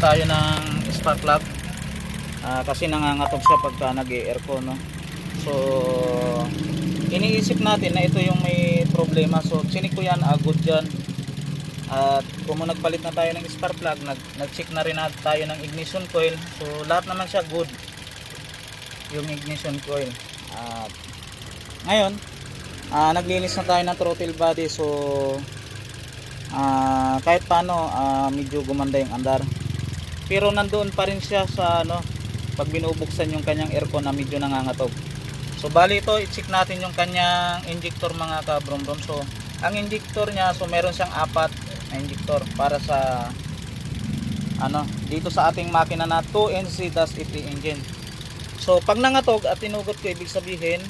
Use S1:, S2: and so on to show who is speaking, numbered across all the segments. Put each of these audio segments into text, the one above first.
S1: tayo ng spark plug kasi nangangatog siya pagka nag-aircon, no? So iniisip natin na ito yung may problema. So chinik ko yan, good yan. At kung nagpalit na tayo ng spark plug, nag-check na rin tayo ng ignition coil. So lahat naman siya good, yung ignition coil. At ngayon naglinis na tayo ng throttle body. So kahit paano medyo gumanda yung andar, pero nandoon pa rin siya sa pag binubuksan yung kanyang aircon na medyo nangangatog. So bali ito, i-check natin yung kanyang injector mga kabrom-brom. So ang injector niya, so meron siyang 4 na injector para sa dito sa ating makina na 2NZ-FE engine. So pag nangatog at tinugot ko, ibig sabihin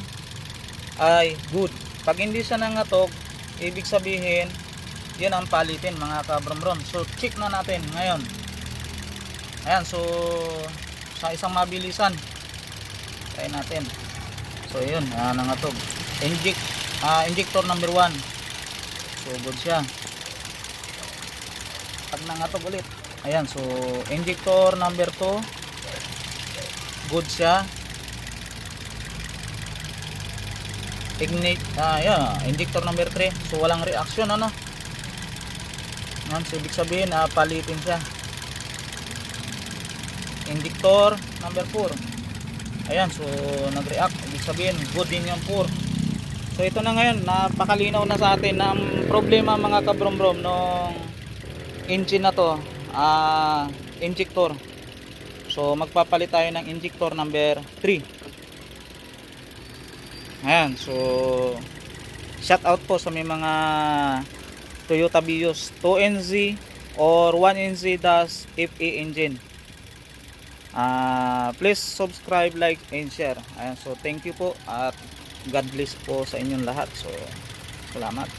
S1: ay good. Pag hindi siya nangatog, ibig sabihin yun ang palitin mga kabrom-brom. So check na natin ngayon. Ayan, so sa isang mabilisan, try natin. So yun, nangatog. Injector number 1. So good siya. Pag nangatog ulit, ayan, so injector number 2, good siya. Ignite, injector number 3, so walang reaction, Yan, so ibig sabihin palitin siya. Injector number 4, ayan, so nag-react, ibig sabihin good din yung 4. So ito na ngayon, napakalinaw na sa atin na ang problema mga kabrom-brom nung engine na to, injector. So magpapalit tayo ng injector number 3. Ayan, so shout out po sa may mga Toyota Vios 2NZ or 1NZ-FE engine. Please subscribe, like and share. Ayan, so thank you po at God bless po sa inyong lahat. So salamat.